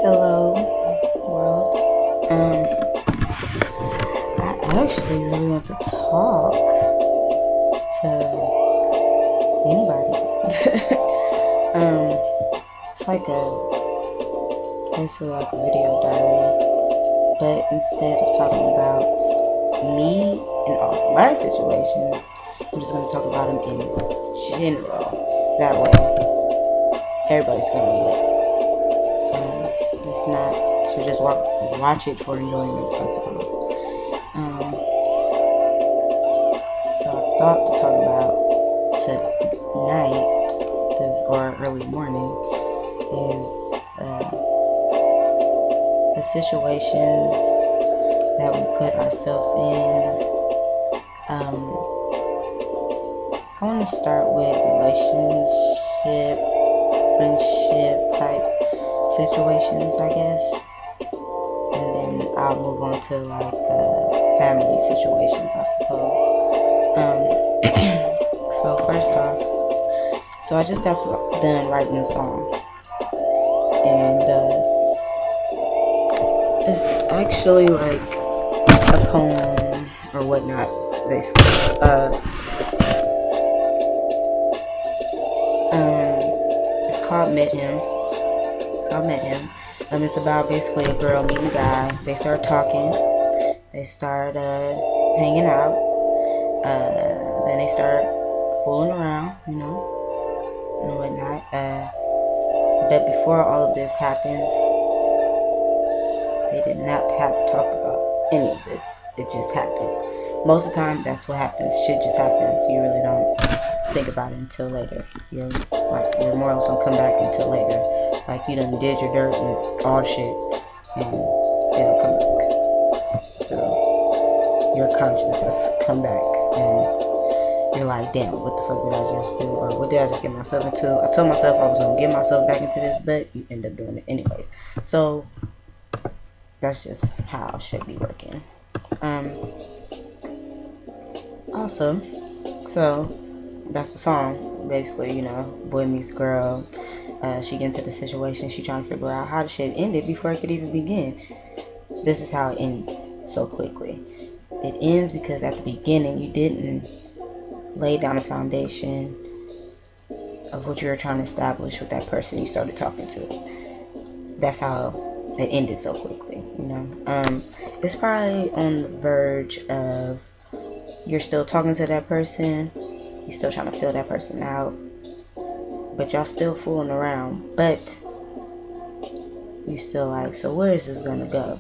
Hello, world. I actually really want to talk to anybody. It's like basically like a video diary, but instead of talking about me and all my situations, I'm just gonna talk about them in general. That way, everybody's gonna relate. If not, so just watch it for enjoyment, I suppose. So I thought to talk about tonight, or early morning, is the situations that we put ourselves in. I want to start with relationship, friendship type situations, I guess, and then I'll move on to like family situations, I suppose. So first off, so I just got done writing a song, and it's actually like a poem or whatnot, basically. It's called Met Him. It's about basically a girl meeting a guy. They start talking. They start hanging out. Then they start fooling around, and whatnot. But before all of this happens, they did not have to talk about any of this. It just happened. Most of the time, that's what happens. Shit just happens. You really don't think about it until later. Your morals don't come back until later. Like you done did your dirt and all the shit, and it'll come back. So your conscience has come back, and you're like, damn, what the fuck did I just do, or what did I just get myself into? I told myself I was gonna get myself back into this, but you end up doing it anyways. So that's just how it should be working. Also, so that's the song. Basically, boy meets girl. She gets into the situation. She trying to figure out how the shit ended before it could even begin. This is how it ends so quickly. It ends because at the beginning you didn't lay down a foundation of what you were trying to establish with that person you started talking to. That's how it ended so quickly. It's probably on the verge of you're still talking to that person. You're still trying to feel that person out. But y'all still fooling around. But you still like, so where is this gonna go?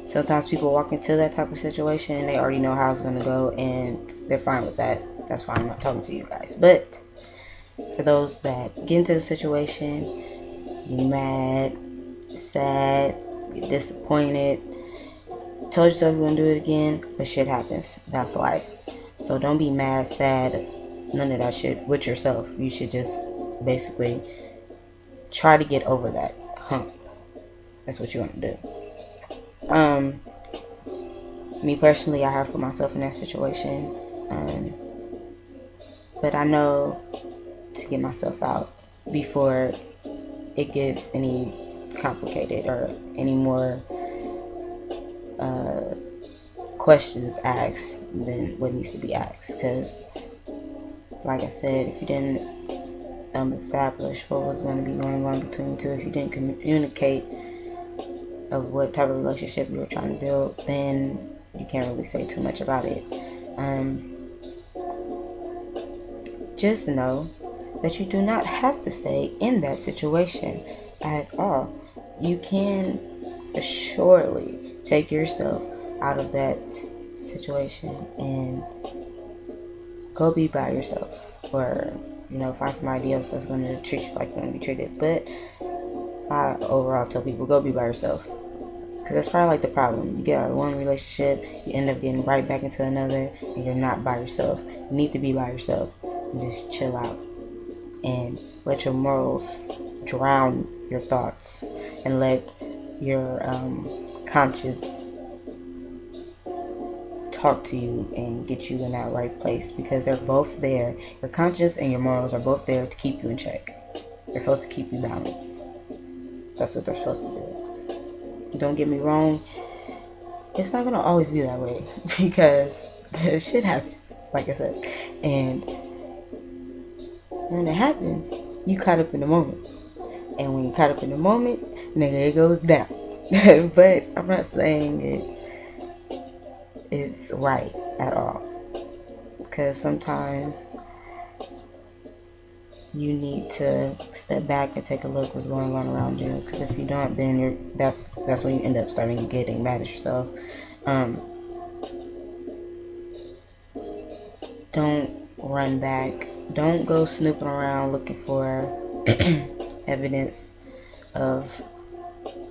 Sometimes people walk into that type of situation and they already know how it's gonna go and they're fine with that. That's fine. I'm not talking to you guys. But for those that get into the situation, you're mad, sad, you're disappointed, told yourself you're gonna do it again, but shit happens. That's life. So don't be mad, sad, none of that shit with yourself. You should just basically try to get over that hump. That's what you want to do. Me personally, I have put myself in that situation. But I know to get myself out before it gets any complicated or any more questions asked than what needs to be asked. Because like I said, if you didn't establish what was going to be going on between you two, if you didn't communicate of what type of relationship you were trying to build, then you can't really say too much about it. Just know that you do not have to stay in that situation at all. You can surely take yourself out of that situation and go be by yourself, or find somebody else that's going to treat you like you want to be treated. But I overall tell people, go be by yourself, because that's probably like the problem. You get out of one relationship, you end up getting right back into another, and you're not by yourself. You need to be by yourself and just chill out and let your morals drown your thoughts, and let your conscience talk to you and get you in that right place, because they're both there. Your conscience and your morals are both there to keep you in check. They're supposed to keep you balanced. that's what they're supposed to do. Don't get me wrong, it's not gonna always be that way because shit happens, like I said. And when it happens, you caught up in the moment. And when you caught up in the moment, nigga, it goes down. But I'm not saying it's right at all. Because sometimes you need to step back and take a look what's going on around you. Because if you don't, then that's when you end up starting getting mad at yourself. Don't run back. Don't go snooping around looking for evidence of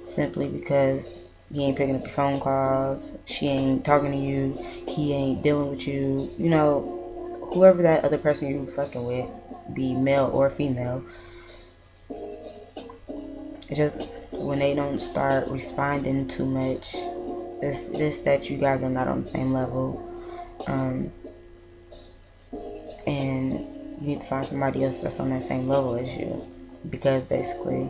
simply because he ain't picking up your phone calls, she ain't talking to you, he ain't dealing with you. You know, whoever that other person you fucking with, be male or female, it's just when they don't start responding too much, it's that you guys are not on the same level. And you need to find somebody else that's on that same level as you. Because basically,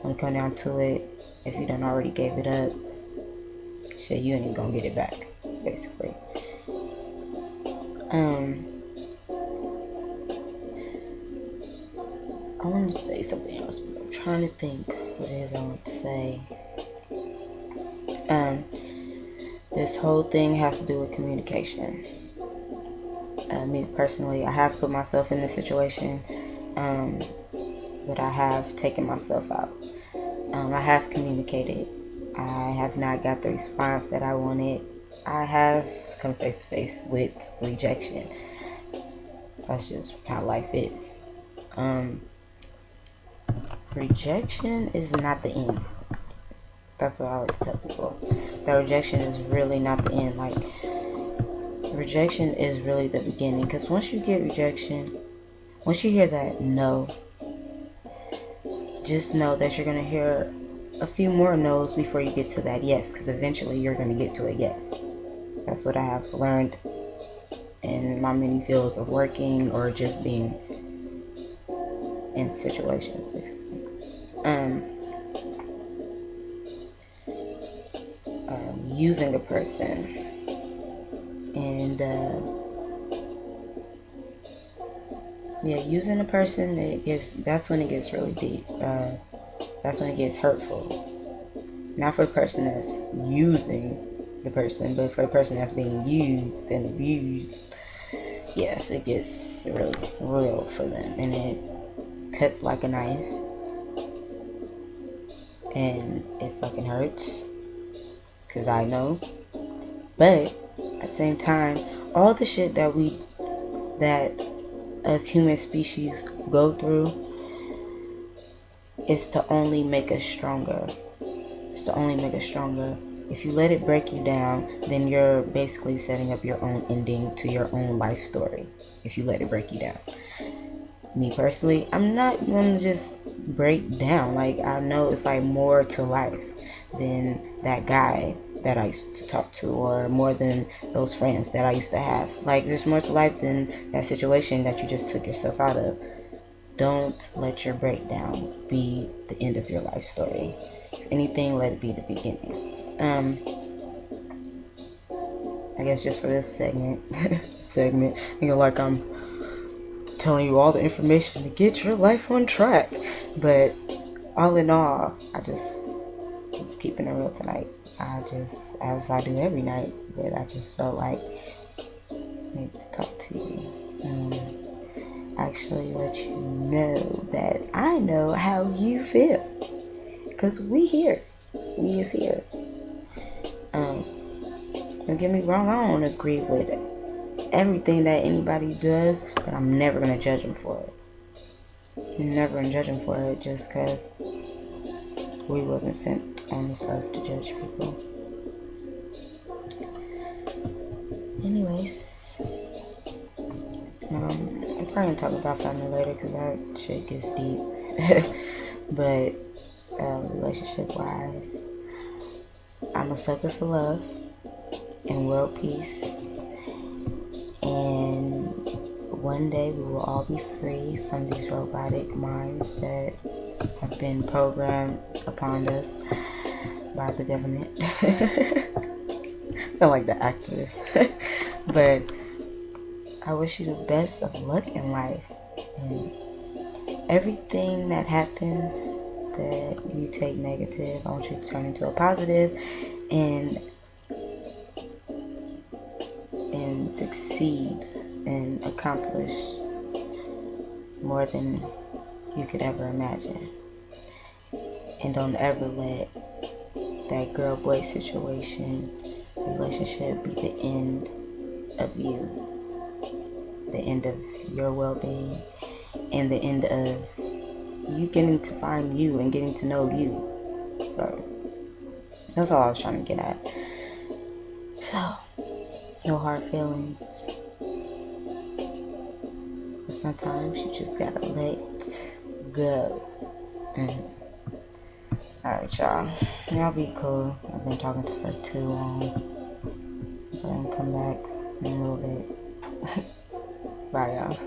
when it comes down to it, if you don't already gave it up, shit, you ain't gonna get it back, basically. I wanted to say something else, but I'm trying to think what it is I want to say. This whole thing has to do with communication. Me personally, I have put myself in this situation, but I have taken myself out. I have communicated. I have not got the response that I wanted. I have come face to face with rejection. That's just how life is. Rejection is not the end. That's what I always tell people. That rejection is really not the end. Like, rejection is really the beginning. Because once you get rejection, once you hear that no, just know that you're going to hear a few more no's before you get to that yes. Because eventually you're going to get to a yes. That's what I have learned in my many fields of working or just being in situations. Using a person, and using a person, that's when it gets really deep. That's when it gets hurtful. Not for the person that's using the person, but for the person that's being used and abused. Yes, it gets really real for them, and it cuts like a knife, and it fucking hurts. Because I know. But at the same time, all the shit that us human species go through is to only make us stronger. It's to only make us stronger. If you let it break you down, then you're basically setting up your own ending to your own life story. If you let it break you down. Me personally, I'm not going to just break down. Like, I know it's like more to life than that guy that I used to talk to, or more than those friends that I used to have. Like, there's more to life than that situation that you just took yourself out of. Don't let your breakdown be the end of your life story. If anything, let it be the beginning. I guess just for this segment, like I'm telling you all the information to get your life on track. But all in all, I just keeping it real tonight. As I do every night, but I just felt like I need to talk to you. Actually let you know that I know how you feel. Because we here. We is here. Don't get me wrong, I don't agree with everything that anybody does, but I'm never going to judge them for it. I'm never going to judge them for it just because we wasn't sent on this earth to judge people. Anyways, I'm probably going to talk about family later because that shit gets deep. But relationship-wise, I'm a sucker for love and world peace. And one day we will all be free from these robotic minds that have been programmed upon us by the government. Sound like the activist. But I wish you the best of luck in life. And everything that happens that you take negative, I want you to turn into a positive and succeed and accomplish more than you could ever imagine. And don't ever let that girl boy situation, relationship be the end of you, the end of your well-being, and the end of you getting to find you and getting to know you. So that's all I was trying to get at. So no hard feelings, but sometimes you just gotta let go. Alright, y'all be cool. I've been talking to her too long. I'm gonna come back in a little bit. Bye, y'all.